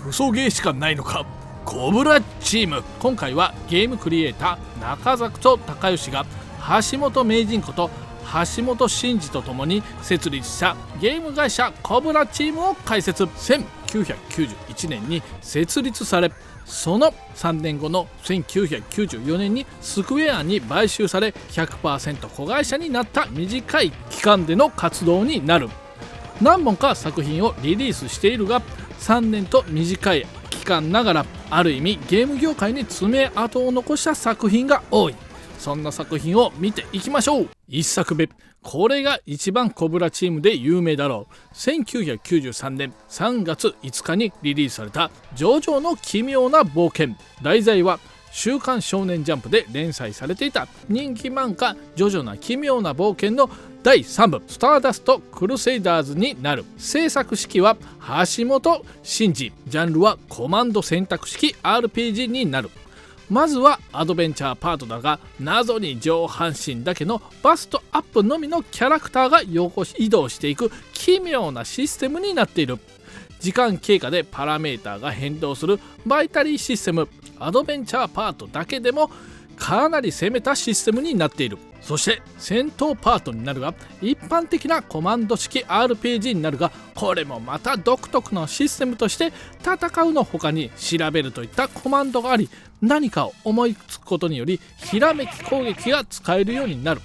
クソゲーしかないのか。コブラチーム。今回はゲームクリエイター中崎と高吉が橋本名人こと橋本真二とともに設立したゲーム会社コブラチームを開設。1991年に設立され、その3年後の1994年にスクエアに買収され 100% 子会社になった短い期間での活動になる。何本か作品をリリースしているが、3年と短い期間ながらある意味ゲーム業界に爪痕を残した作品が多い。そんな作品を見ていきましょう。1作目、これが一番コブラチームで有名だろう。1993年3月5日にリリースされたジョジョの奇妙な冒険。題材は週刊少年ジャンプで連載されていた人気漫画ジョジョな奇妙な冒険の第3部スターダストクルセイダーズになる。制作指揮は橋本真二。ジャンルはコマンド選択式 RPG になる。まずはアドベンチャーパートだが、謎に上半身だけのバストアップのみのキャラクターが横移動していく奇妙なシステムになっている。時間経過でパラメーターが変動するバイタリーシステム。アドベンチャーパートだけでもかなり攻めたシステムになっている。そして戦闘パートになるが、一般的なコマンド式 RPG になるが、これもまた独特のシステムとして、戦うの他に調べるといったコマンドがあり、何かを思いつくことによりひらめき攻撃が使えるようになる。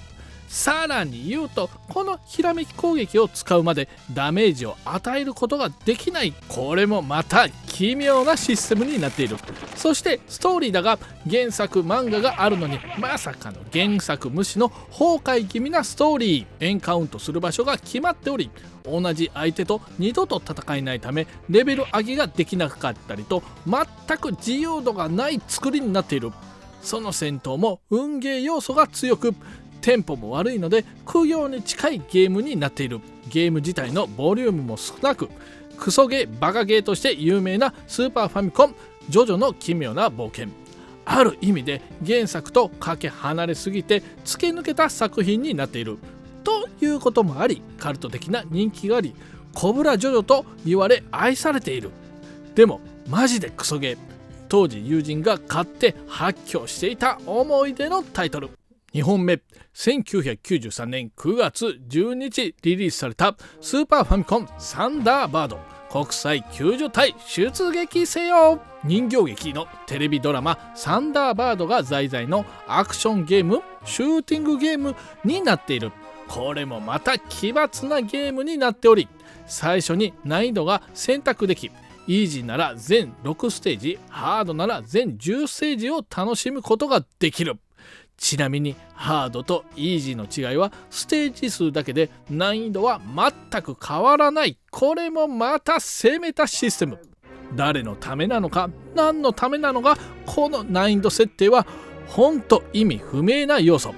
さらに言うと、このひらめき攻撃を使うまでダメージを与えることができない。これもまた奇妙なシステムになっている。そしてストーリーだが、原作漫画があるのにまさかの原作無視の崩壊気味なストーリー。エンカウントする場所が決まっており、同じ相手と二度と戦えないためレベル上げができなかったりと、全く自由度がない作りになっている。その戦闘も運ゲー要素が強く、テンポも悪いので苦行に近いゲームになっている。ゲーム自体のボリュームも少なく、クソゲーバカゲーとして有名なスーパーファミコンジョジョの奇妙な冒険。ある意味で原作とかけ離れすぎて突き抜けた作品になっているということもあり、カルト的な人気があり、コブラジョジョと言われ愛されている。でもマジでクソゲー。当時友人が買って発狂していた思い出のタイトル。2本目、1993年9月12日リリースされたスーパーファミコンサンダーバード国際救助隊出撃せよ。人形劇のテレビドラマサンダーバードが題材のアクションゲームシューティングゲームになっている。これもまた奇抜なゲームになっており、最初に難易度が選択でき、イージーなら全6ステージ、ハードなら全10ステージを楽しむことができる。ちなみにハードとイージーの違いはステージ数だけで、難易度は全く変わらない。これもまた攻めたシステム。誰のためなのか何のためなのか、この難易度設定はほんと意味不明な要素。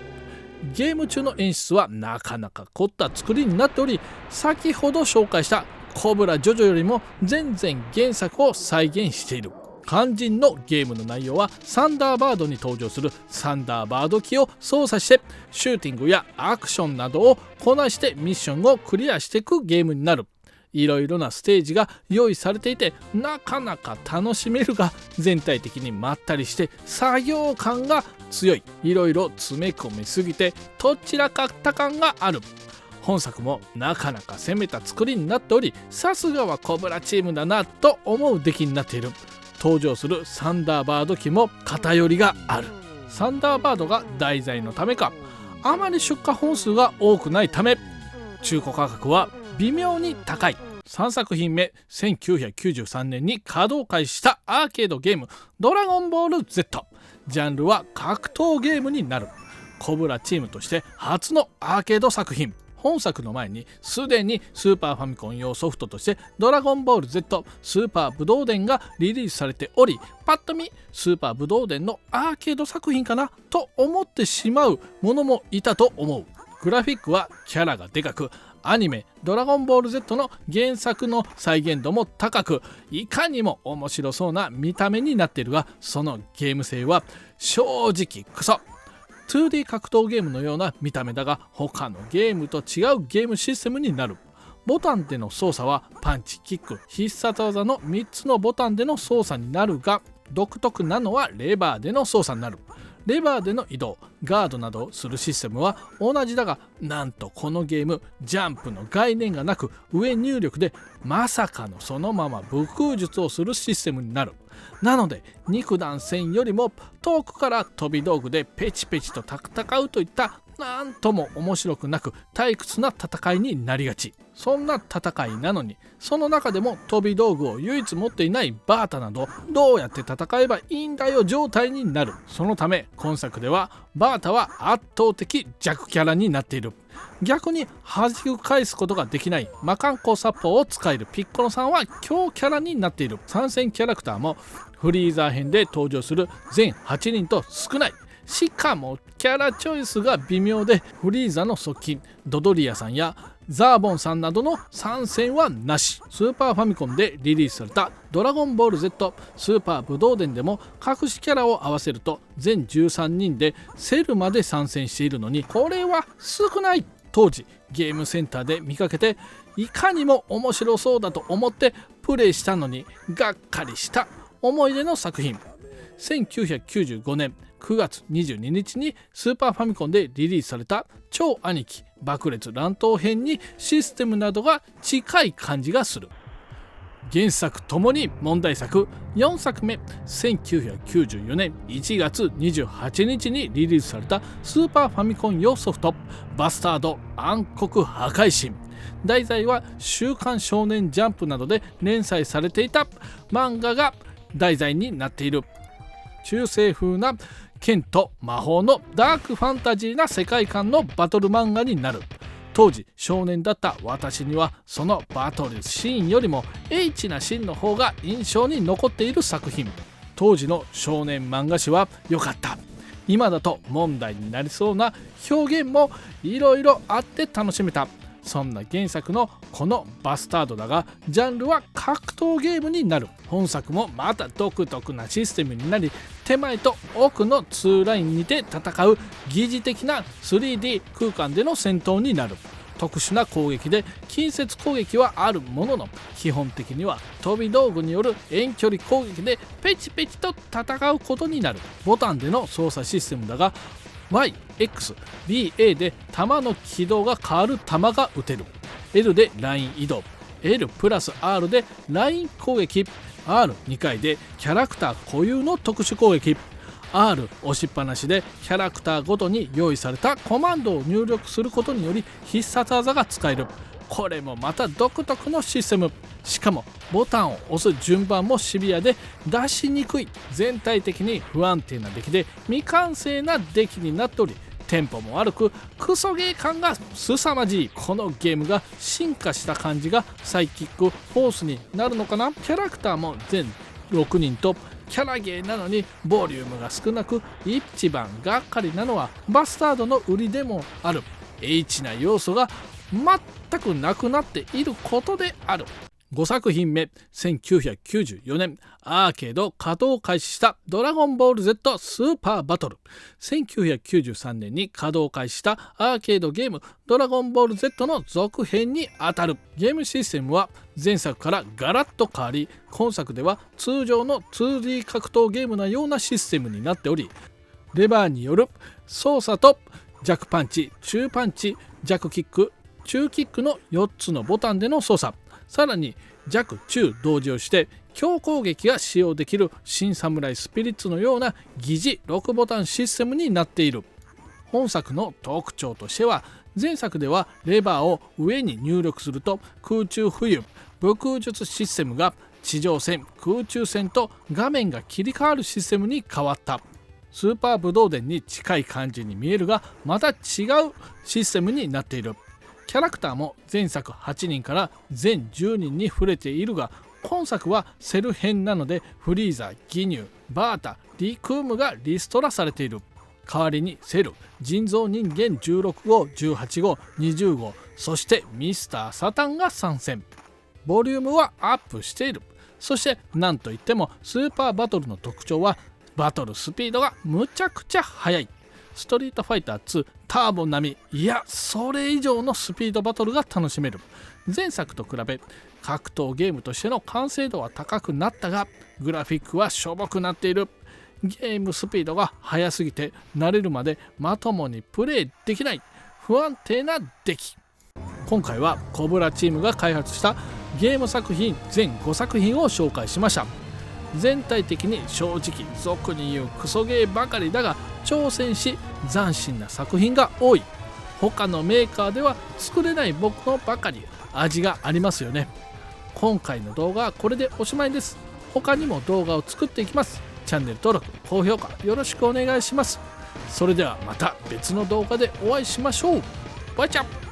ゲーム中の演出はなかなか凝った作りになっており、先ほど紹介したコブラジョジョよりも全然原作を再現している。肝心のゲームの内容は、サンダーバードに登場するサンダーバード機を操作してシューティングやアクションなどをこなしてミッションをクリアしていくゲームになる。いろいろなステージが用意されていて、なかなか楽しめるが、全体的にまったりして作業感が強い。いろいろ詰め込みすぎてとっちらかった感がある。本作もなかなか攻めた作りになっており、さすがはコブラチームだなと思う出来になっている。登場するサンダーバード機も偏りがある。サンダーバードが題材のためか、あまり出荷本数が多くないため、中古価格は微妙に高い。3作品目、1993年に稼働開始したアーケードゲームドラゴンボール Z。 ジャンルは格闘ゲームになる。コブラチームとして初のアーケード作品。本作の前にすでにスーパーファミコン用ソフトとしてドラゴンボール Z スーパーブドウ伝がリリースされており、パッと見スーパーブドウ伝のアーケード作品かなと思ってしまうものもいたと思う。グラフィックはキャラがでかく、アニメドラゴンボール Z の原作の再現度も高く、いかにも面白そうな見た目になっているが、そのゲーム性は正直クソ。2D 格闘ゲームのような見た目だが、他のゲームと違うゲームシステムになる。ボタンでの操作はパンチ、キック、必殺技の3つのボタンでの操作になるが、独特なのはレバーでの操作になる。レバーでの移動、ガードなどをするシステムは同じだが、なんとこのゲームジャンプの概念がなく、上入力でまさかのそのまま武空術をするシステムになる。なので肉弾戦よりも遠くから飛び道具でペチペチと戦うといったなんとも面白くなく退屈な戦いになりがち。そんな戦いなのに、その中でも飛び道具を唯一持っていないバータなど、どうやって戦えばいいんだよ状態になる。そのため今作ではバータは圧倒的弱キャラになっている。逆に弾き返すことができない魔漢光殺法を使えるピッコロさんは強キャラになっている。参戦キャラクターもフリーザー編で登場する全8人と少ない。しかもキャラチョイスが微妙で、フリーザの側近ドドリアさんやザーボンさんなどの参戦はなし。スーパーファミコンでリリースされたドラゴンボール Z スーパー武道伝でも隠しキャラを合わせると全13人でセルまで参戦しているのに、これは少ない。当時ゲームセンターで見かけて、いかにも面白そうだと思ってプレイしたのにがっかりした思い出の作品。1995年9月22日にスーパーファミコンでリリースされた超兄貴爆裂乱闘編にシステムなどが近い感じがする。原作ともに問題作。4作目1994年1月28日にリリースされたスーパーファミコン用ソフトバスタード暗黒破壊神。題材は週刊少年ジャンプなどで連載されていた漫画が題材になっている。中世風な剣と魔法のダークファンタジーな世界観のバトル漫画になる。当時少年だった私にはそのバトルシーンよりもエッチなシーンの方が印象に残っている作品。当時の少年漫画誌は良かった。今だと問題になりそうな表現もいろいろあって楽しめた。そんな原作のこのバスタードだが、ジャンルは格闘ゲームになる。本作もまた独特なシステムになり、手前と奥の2ラインにて戦う疑似的な 3D 空間での戦闘になる。特殊な攻撃で近接攻撃はあるものの、基本的には飛び道具による遠距離攻撃でペチペチと戦うことになる。ボタンでの操作システムだが、YXBA で弾の軌道が変わる弾が撃てる。 L でライン移動、 L プラス R でライン攻撃、 R2 回でキャラクター固有の特殊攻撃、 R 押しっぱなしでキャラクターごとに用意されたコマンドを入力することにより必殺技が使える。これもまた独特のシステム。しかもボタンを押す順番もシビアで出しにくい。全体的に不安定な出来で未完成な出来になっており、テンポも悪くクソゲー感が凄まじい。このゲームが進化した感じがサイキックフォースになるのかな。キャラクターも全6人とキャラゲーなのにボリュームが少なく、一番がっかりなのはバスタードの売りでもある H な要素が全くなくなっていることである。5作品目1994年アーケード稼働開始したドラゴンボール Z スーパーバトル。1993年に稼働開始したアーケードゲームドラゴンボール Z の続編にあたる。ゲームシステムは前作からガラッと変わり、今作では通常の 2D 格闘ゲームのようなシステムになっており、レバーによる操作と弱パンチ、中パンチ、弱キック、中キックの4つのボタンでの操作、さらに弱中同時をして強攻撃が使用できる新サムライスピリッツのような疑似6ボタンシステムになっている。本作の特徴としては、前作ではレバーを上に入力すると空中浮遊武空術システムが地上戦空中戦と画面が切り替わるシステムに変わった。スーパー武道伝に近い感じに見えるが、また違うシステムになっている。キャラクターも前作8人から全10人に触れているが、今作はセル編なのでフリーザ、ギニュー、バータ、リクームがリストラされている。代わりにセル、人造人間16号、18号、20号、そしてミスターサタンが参戦。ボリュームはアップしている。そしてなんといってもスーパーバトルの特徴はバトルスピードがむちゃくちゃ速い。ストリートファイター2ターボ並み、いやそれ以上のスピードバトルが楽しめる。前作と比べ格闘ゲームとしての完成度は高くなったが、グラフィックはしょぼくなっている。ゲームスピードが速すぎて慣れるまでまともにプレイできない不安定な出来。今回はコブラチームが開発したゲーム作品全5作品を紹介しました。全体的に正直俗に言うクソゲーばかりだが、挑戦し斬新な作品が多い。他のメーカーでは作れない僕のばかり味がありますよね。今回の動画はこれでおしまいです。他にも動画を作っていきます。チャンネル登録高評価よろしくお願いします。それではまた別の動画でお会いしましょう。バイチャ。